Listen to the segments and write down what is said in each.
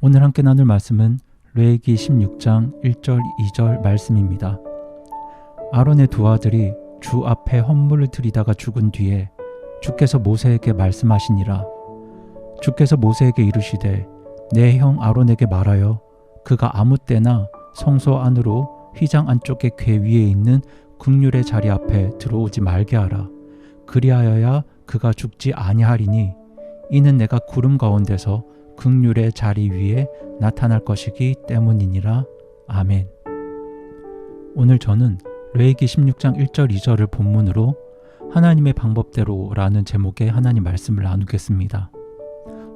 오늘 함께 나눌 말씀은 레위기 16장 1절 2절 말씀입니다. 아론의 두 아들이 주 앞에 헌물을 드리다가 죽은 뒤에 주께서 모세에게 말씀하시니라. 주께서 모세에게 이르시되 내 형 아론에게 말하여 그가 아무 때나 성소 안으로 휘장 안쪽에 궤 위에 있는 극률의 자리 앞에 들어오지 말게 하라. 그리하여야 그가 죽지 아니하리니 이는 내가 구름 가운데서 극률의 자리 위에 나타날 것이기 때문이니라. 아멘. 오늘 저는 레위기 16장 1절 2절을 본문으로 하나님의 방법대로라는 제목의 하나님 말씀을 나누겠습니다.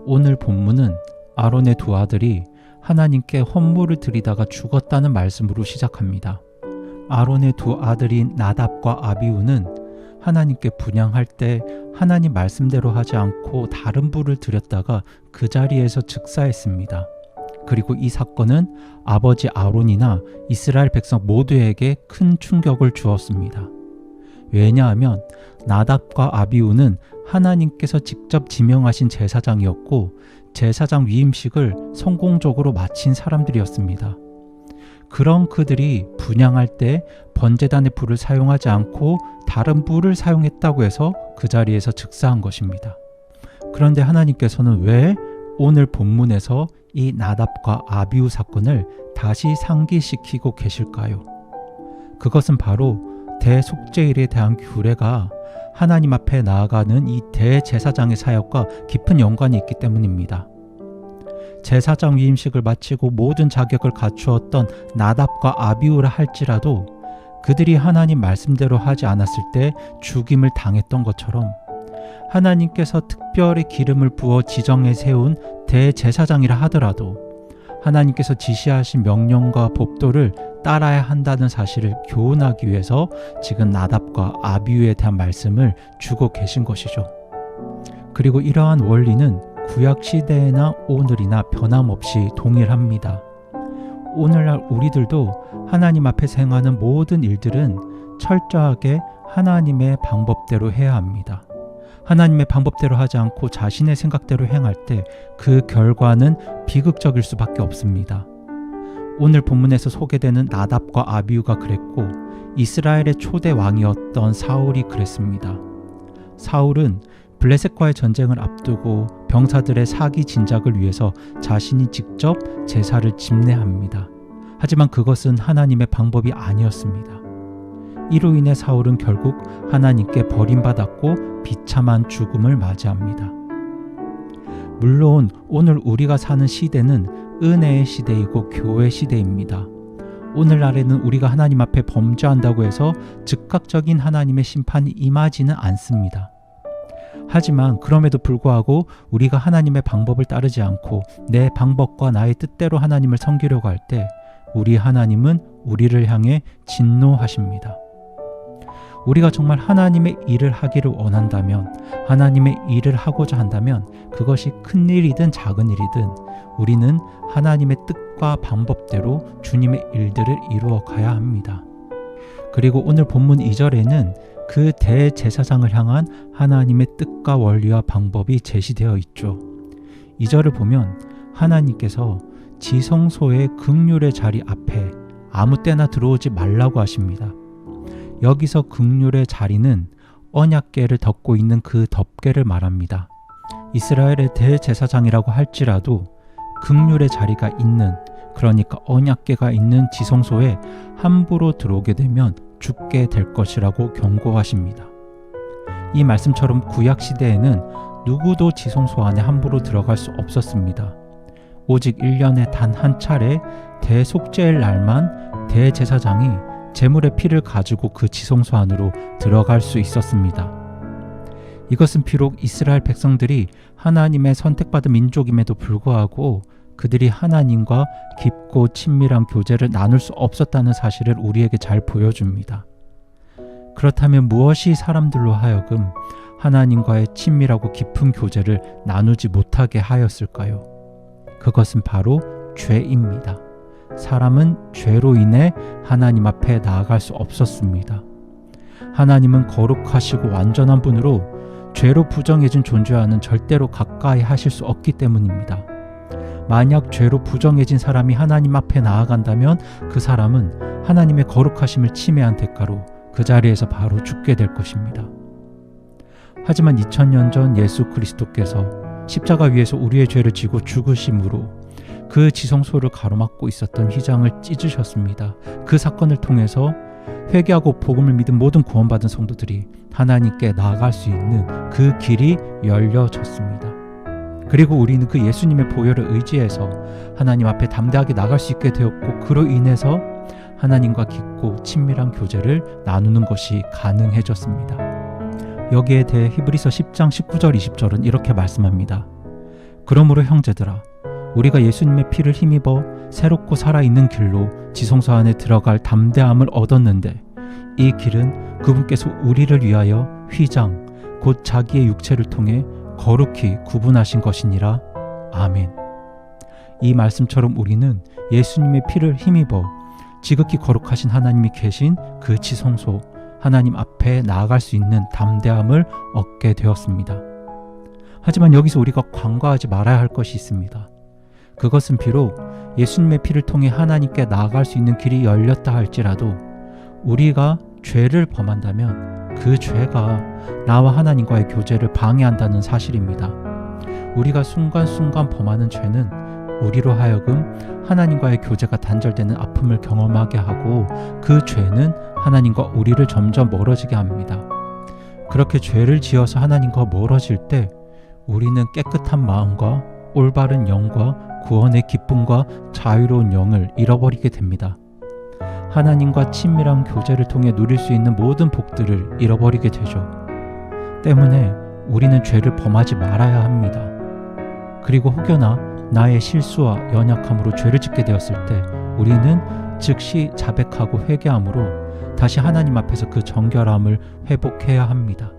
오늘 본문은 아론의 두 아들이 하나님께 헌물을 드리다가 죽었다는 말씀으로 시작합니다. 아론의 두 아들인 나답과 아비후는 하나님께 분향할 때 하나님 말씀대로 하지 않고 다른 불을 드렸다가 그 자리에서 즉사했습니다. 그리고 이 사건은 아버지 아론이나 이스라엘 백성 모두에게 큰 충격을 주었습니다. 왜냐하면 나답과 아비후는 하나님께서 직접 지명하신 제사장이었고 제사장 위임식을 성공적으로 마친 사람들이었습니다. 그런 그들이 분향할 때 번제단의 불을 사용하지 않고 다른 불을 사용했다고 해서 그 자리에서 즉사한 것입니다. 그런데 하나님께서는 왜 오늘 본문에서 이 나답과 아비후 사건을 다시 상기시키고 계실까요? 그것은 바로 대속죄일에 대한 규례가 하나님 앞에 나아가는 이 대제사장의 사역과 깊은 연관이 있기 때문입니다. 제사장 위임식을 마치고 모든 자격을 갖추었던 나답과 아비후라 할지라도 그들이 하나님 말씀대로 하지 않았을 때 죽임을 당했던 것처럼 하나님께서 특별히 기름을 부어 지정해 세운 대제사장이라 하더라도 하나님께서 지시하신 명령과 법도를 따라야 한다는 사실을 교훈하기 위해서 지금 나답과 아비후에 대한 말씀을 주고 계신 것이죠. 그리고 이러한 원리는 구약 시대나 오늘이나 변함없이 동일합니다. 오늘날 우리들도 하나님 앞에서 행하는 모든 일들은 철저하게 하나님의 방법대로 해야 합니다. 하나님의 방법대로 하지 않고 자신의 생각대로 행할 때 그 결과는 비극적일 수밖에 없습니다. 오늘 본문에서 소개되는 나답과 아비후가 그랬고 이스라엘의 초대 왕이었던 사울이 그랬습니다. 사울은 블레셋과의 전쟁을 앞두고 병사들의 사기 진작을 위해서 자신이 직접 제사를 집례합니다. 하지만 그것은 하나님의 방법이 아니었습니다. 이로 인해 사울은 결국 하나님께 버림받았고 비참한 죽음을 맞이합니다. 물론 오늘 우리가 사는 시대는 은혜의 시대이고 교회 시대입니다. 오늘날에는 우리가 하나님 앞에 범죄한다고 해서 즉각적인 하나님의 심판이 임하지는 않습니다. 하지만 그럼에도 불구하고 우리가 하나님의 방법을 따르지 않고 내 방법과 나의 뜻대로 하나님을 섬기려고 할 때 우리 하나님은 우리를 향해 진노하십니다. 우리가 정말 하나님의 일을 하기를 원한다면, 하나님의 일을 하고자 한다면 그것이 큰 일이든 작은 일이든 우리는 하나님의 뜻과 방법대로 주님의 일들을 이루어 가야 합니다. 그리고 오늘 본문 2절에는 그 대제사장을 향한 하나님의 뜻과 원리와 방법이 제시되어 있죠. 2절을 보면 하나님께서 지성소의 극률의 자리 앞에 아무 때나 들어오지 말라고 하십니다. 여기서 극률의 자리는 언약궤를 덮고 있는 그 덮개를 말합니다. 이스라엘의 대제사장이라고 할지라도 극률의 자리가 있는, 그러니까 언약궤가 있는 지성소에 함부로 들어오게 되면 죽게 될 것이라고 경고하십니다. 이 말씀처럼 구약 시대에는 누구도 지성소 안에 함부로 들어갈 수 없었습니다. 오직 1년에 단 한 차례 대속죄일 날만 대제사장이 제물의 피를 가지고 그 지성소 안으로 들어갈 수 있었습니다. 이것은 비록 이스라엘 백성들이 하나님의 선택받은 민족임에도 불구하고 그들이 하나님과 깊고 친밀한 교제를 나눌 수 없었다는 사실을 우리에게 잘 보여줍니다. 그렇다면 무엇이 사람들로 하여금 하나님과의 친밀하고 깊은 교제를 나누지 못하게 하였을까요? 그것은 바로 죄입니다. 사람은 죄로 인해 하나님 앞에 나아갈 수 없었습니다. 하나님은 거룩하시고 완전한 분으로 죄로 부정해진 존재와는 절대로 가까이 하실 수 없기 때문입니다. 만약 죄로 부정해진 사람이 하나님 앞에 나아간다면 그 사람은 하나님의 거룩하심을 침해한 대가로 그 자리에서 바로 죽게 될 것입니다. 하지만 2000년 전 예수 그리스도께서 십자가 위에서 우리의 죄를 지고 죽으심으로 그 지성소를 가로막고 있었던 휘장을 찢으셨습니다. 그 사건을 통해서 회개하고 복음을 믿은 모든 구원받은 성도들이 하나님께 나아갈 수 있는 그 길이 열려졌습니다. 그리고 우리는 그 예수님의 보혈을 의지해서 하나님 앞에 담대하게 나갈 수 있게 되었고, 그로 인해서 하나님과 깊고 친밀한 교제를 나누는 것이 가능해졌습니다. 여기에 대해 히브리서 10장 19절 20절은 이렇게 말씀합니다. 그러므로 형제들아, 우리가 예수님의 피를 힘입어 새롭고 살아있는 길로 지성소 안에 들어갈 담대함을 얻었는데, 이 길은 그분께서 우리를 위하여 휘장 곧 자기의 육체를 통해 거룩히 구분하신 것이니라. 아멘. 이 말씀처럼 우리는 예수님의 피를 힘입어 지극히 거룩하신 하나님이 계신 그 지성소 하나님 앞에 나아갈 수 있는 담대함을 얻게 되었습니다. 하지만 여기서 우리가 간과하지 말아야 할 것이 있습니다. 그것은 비록 예수님의 피를 통해 하나님께 나아갈 수 있는 길이 열렸다 할지라도 우리가 죄를 범한다면 그 죄가 나와 하나님과의 교제를 방해한다는 사실입니다. 우리가 순간순간 범하는 죄는 우리로 하여금 하나님과의 교제가 단절되는 아픔을 경험하게 하고, 그 죄는 하나님과 우리를 점점 멀어지게 합니다. 그렇게 죄를 지어서 하나님과 멀어질 때 우리는 깨끗한 마음과 올바른 영과 구원의 기쁨과 자유로운 영을 잃어버리게 됩니다. 하나님과 친밀한 교제를 통해 누릴 수 있는 모든 복들을 잃어버리게 되죠. 때문에 우리는 죄를 범하지 말아야 합니다. 그리고 혹여나 나의 실수와 연약함으로 죄를 짓게 되었을 때 우리는 즉시 자백하고 회개함으로 다시 하나님 앞에서 그 정결함을 회복해야 합니다.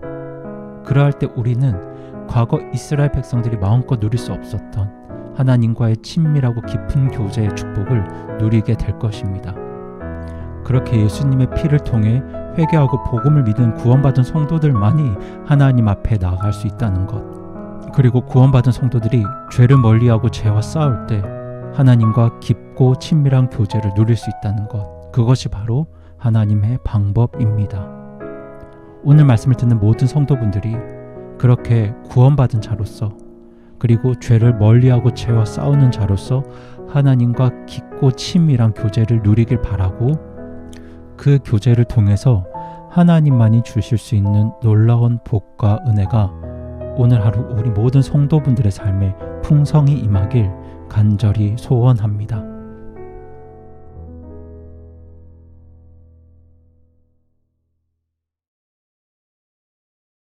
그러할 때 우리는 과거 이스라엘 백성들이 마음껏 누릴 수 없었던 하나님과의 친밀하고 깊은 교제의 축복을 누리게 될 것입니다. 그렇게 예수님의 피를 통해 회개하고 복음을 믿은 구원받은 성도들만이 하나님 앞에 나아갈 수 있다는 것, 그리고 구원받은 성도들이 죄를 멀리하고 죄와 싸울 때 하나님과 깊고 친밀한 교제를 누릴 수 있다는 것, 그것이 바로 하나님의 방법입니다. 오늘 말씀을 듣는 모든 성도분들이 그렇게 구원받은 자로서, 그리고 죄를 멀리하고 죄와 싸우는 자로서 하나님과 깊고 친밀한 교제를 누리길 바라고, 그 교제를 통해서 하나님만이 주실 수 있는 놀라운 복과 은혜가 오늘 하루 우리 모든 성도분들의 삶에 풍성히 임하길 간절히 소원합니다.